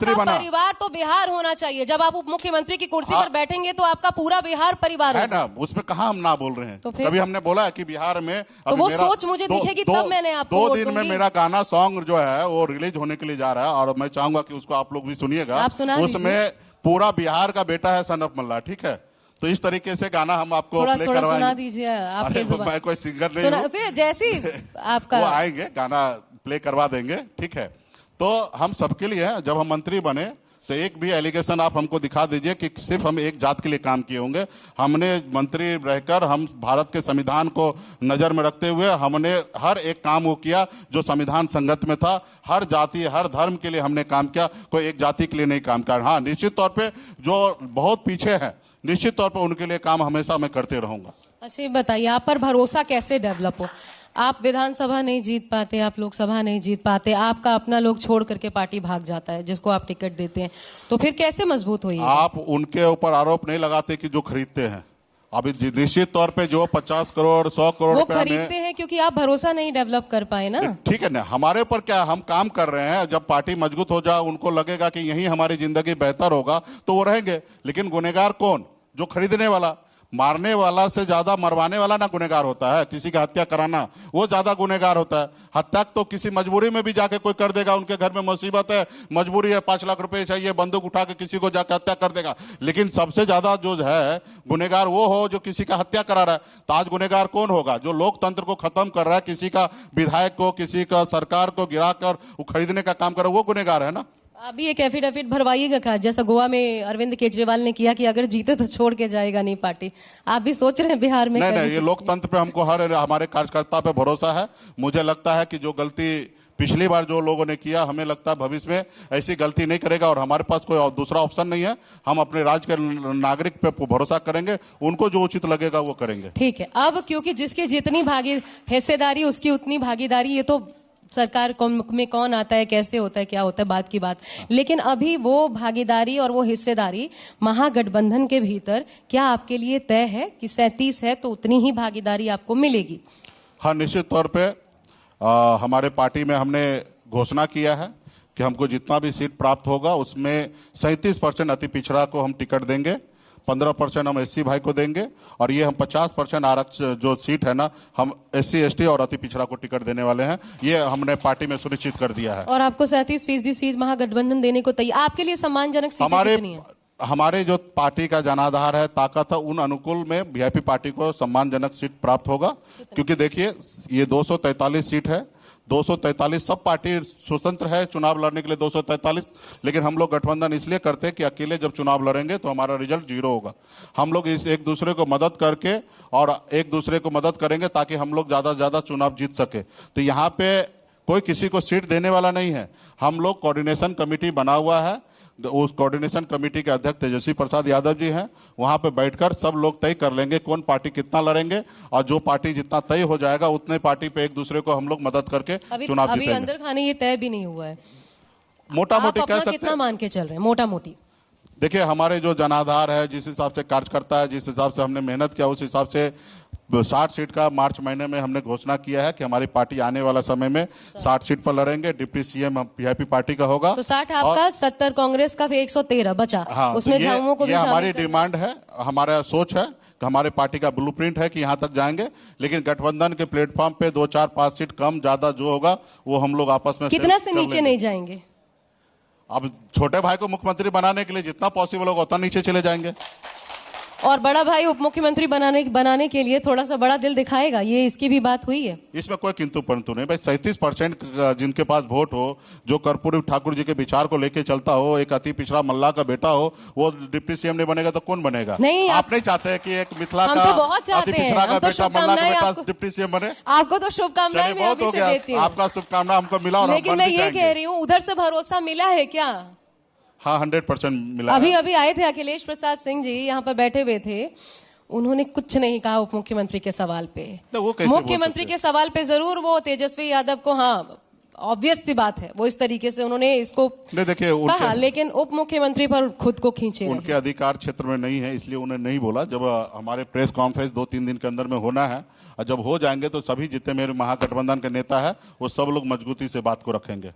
बना। परिवार तो बिहार होना चाहिए। जब आप उप मुख्यमंत्री की कुर्सी पर बैठेंगे तो आपका पूरा बिहार परिवार है होगा। ना, उसमें कहा हम ना बोल रहे हैं। तो फिर कभी हमने बोला है कि बिहार में तो वो सोच मुझे दिखेगी तब मैंने आपको दो वोट दिन में दूंगी। मेरा गाना सॉन्ग जो है वो रिलीज होने के लिए जा रहा है और मैं चाहूंगा कि उसको आप लोग भी सुनिएगा। आप सुना दीजिए। उसमें पूरा बिहार का बेटा है सन ऑफ मल्ला, ठीक है। तो इस तरीके से गाना हम आपको थोड़ा प्ले थोड़ा सुना करवाएंगे। दीजिए आपके अरे जुबान। मैं कोई सिंगर नहीं हूँ। फिर जैसी आपका वो आएंगे, गाना प्ले करवा देंगे, ठीक है। तो हम सबके लिए है, जब हम मंत्री बने तो एक भी एलिगेशन आप हमको दिखा दीजिए कि सिर्फ हम एक जात के लिए काम किए होंगे। हमने मंत्री रहकर हम भारत के संविधान को नजर में रखते हुए हमने हर एक काम वो किया जो संविधान संगत में था। हर जाति हर धर्म के लिए हमने काम किया, कोई एक जाति के लिए नहीं काम किया। हाँ, निश्चित तौर पे जो बहुत पीछे है निश्चित तौर पर उनके लिए काम हमेशा मैं करते रहूंगा। अच्छा, ये बताइए आप पर भरोसा कैसे डेवलप हो? आप विधानसभा नहीं जीत पाते, आप लोकसभा नहीं जीत पाते, आपका अपना लोग छोड़ करके पार्टी भाग जाता है जिसको आप टिकट देते हैं, तो फिर कैसे मजबूत होइए? आप उनके ऊपर आरोप नहीं लगाते कि जो खरीदते हैं। अभी निश्चित तौर पे जो 50 करोड़ 100 करोड़ वो रुपए खरीदते हैं क्योंकि आप भरोसा नहीं डेवलप कर पाए ना। ठीक है ना, हमारे ऊपर क्या, हम काम कर रहे हैं। जब पार्टी मजबूत हो जाए, उनको लगेगा कि यही हमारी जिंदगी बेहतर होगा तो वो रहेंगे। लेकिन गुनेगार कौन? जो खरीदने वाला। मारने वाला से ज्यादा मरवाने वाला ना गुनेगार होता है। किसी का हत्या कराना वो ज्यादा गुनेगार होता है। हत्या तो किसी मजबूरी में भी जाके कोई कर देगा, उनके घर में मुसीबत है, मजबूरी है, 5 लाख रुपए चाहिए, बंदूक उठा के किसी को जाकर हत्या कर देगा। लेकिन सबसे ज्यादा जो है गुनेगार वो हो जो किसी का हत्या करा रहा है। तो आज गुनेगार कौन होगा? जो लोकतंत्र को खत्म कर रहा है, किसी का विधायक को, किसी का सरकार को गिराकर वो खरीदने का काम कर रहा है, वो गुनेगार है ना। अभी एक एफिडेविट भरवाइएगा का, जैसा गोवा में अरविंद केजरीवाल ने किया कि अगर जीते तो छोड़ के जाएगा नहीं पार्टी। आप भी सोच रहे हैं बिहार में? नहीं, ये लोकतंत्र पे हमको हमारे कार्यकर्ता पे भरोसा है। मुझे लगता है कि जो गलती पिछली बार जो लोगों ने किया, हमें लगता है भविष्य में ऐसी गलती नहीं करेगा। और हमारे पास कोई दूसरा ऑप्शन नहीं है। हम अपने राज्य के नागरिक पे भरोसा करेंगे, उनको जो उचित लगेगा वो करेंगे। ठीक है। अब क्योंकि जिसकी जितनी हिस्सेदारी उसकी उतनी भागीदारी, ये तो सरकार में कौन आता है, कैसे होता है, क्या होता है, बात की बात। लेकिन अभी वो भागीदारी और वो हिस्सेदारी महागठबंधन के भीतर क्या आपके लिए तय है कि 37 है तो उतनी ही भागीदारी आपको मिलेगी? हाँ, निश्चित तौर पे हमारे पार्टी में हमने घोषणा किया है कि हमको जितना भी सीट प्राप्त होगा उसमें 37% अति पिछड़ा को हम टिकट देंगे, 15% हम एससी भाई को देंगे और ये हम 50% आरक्षण जो सीट है ना, हम एससी एसटी और अति पिछड़ा को टिकट देने वाले हैं। ये हमने पार्टी में सुनिश्चित कर दिया है। और आपको 37% सीट महागठबंधन देने को तैयार। आपके लिए सम्मानजनक सीट कितनी है? हमारे जो पार्टी का जनाधार है, ताकत है, उन अनुकूल में वीआईपी पार्टी को सम्मानजनक सीट प्राप्त होगा। क्योंकि देखिए ये 243 सीट है, 243 सब पार्टी स्वतंत्र है चुनाव लड़ने के लिए 243। लेकिन हम लोग गठबंधन इसलिए करते हैं कि अकेले जब चुनाव लड़ेंगे तो हमारा रिजल्ट 0 होगा। हम लोग इस एक दूसरे को मदद करके और एक दूसरे को मदद करेंगे ताकि हम लोग ज्यादा से ज्यादा चुनाव जीत सके। तो यहाँ पे कोई किसी को सीट देने वाला नहीं है। हम लोग कोऑर्डिनेशन कमेटी बना हुआ है। उस कोऑर्डिनेशन कमेटी के अध्यक्ष तेजस्वी प्रसाद यादव जी हैं। वहां पे बैठकर सब लोग तय कर लेंगे कौन पार्टी कितना लड़ेंगे और जो पार्टी जितना तय हो जाएगा उतने पार्टी पे एक दूसरे को हम लोग मदद करके चुनाव जीतेंगे। अभी अंदर खाने ये तय भी नहीं हुआ है। मोटा मोटी कह सकते कितना मान के चल रहे हैं मोटा मोटी? देखिए, हमारे जो जनाधार है, जिस हिसाब से कार्यकर्ता है, जिस हिसाब से हमने मेहनत किया, उस हिसाब से 60 सीट का मार्च महीने में हमने घोषणा किया है कि हमारी पार्टी आने वाला समय में 60 सीट पर लड़ेंगे। डिप्टी सीएम वीआईपी पार्टी का होगा। तो 60 आपका, 70 कांग्रेस का, फिर 113 बचा। हाँ, उसमें तो झामुमो को भी हमारी डिमांड है, हमारा सोच है, हमारे पार्टी का ब्लूप्रिंट है कि यहाँ तक जाएंगे। लेकिन गठबंधन के प्लेटफॉर्म पे 2 4 5 सीट कम ज्यादा जो होगा वो हम लोग आपस में कितना से नीचे नहीं जाएंगे। अब छोटे भाई को मुख्यमंत्री बनाने के लिए जितना पॉसिबल होगा उतना नीचे चले जाएंगे। और बड़ा भाई उप मुख्यमंत्री बनाने के लिए थोड़ा सा बड़ा दिल दिखाएगा, ये इसकी भी बात हुई है। इसमें कोई किंतु परंतु नहीं भाई। 37% जिनके पास वोट हो, जो कर्पूरी ठाकुर जी के विचार को लेके चलता हो, एक अति पिछड़ा मल्ला का बेटा हो, वो डिप्टी सीएम नहीं बनेगा तो कौन बनेगा? नहीं, आप नहीं चाहते कि एक मिथिला का अति पिछड़ा का बेटा मल्ला का बेटा डिप्टी सीएम बने? आपको तो शुभकामनाएं मैं अभी से देती हूँ। आपका शुभकामना हमको मिला। लेकिन मैं ये कह रही हूँ, उधर से भरोसा मिला है क्या? हाँ, 100% मिला। अभी आए थे अखिलेश प्रसाद सिंह जी, यहाँ पर बैठे हुए थे, उन्होंने कुछ नहीं कहा उप मुख्यमंत्री के सवाल पे। मुख्यमंत्री के सवाल पे जरूर वो तेजस्वी यादव को, हाँ ऑब्वियस सी बात है, वो इस तरीके से उन्होंने इसको देखिए कहा, लेकिन उप मुख्यमंत्री पर खुद को खींचे। उनके अधिकार क्षेत्र में नहीं है इसलिए उन्हें नहीं बोला। जब हमारे प्रेस कॉन्फ्रेंस 2-3 दिन के अंदर में होना है और जब हो जाएंगे तो सभी जितने मेरे महागठबंधन के नेता है वो सब लोग मजबूती से बात को रखेंगे।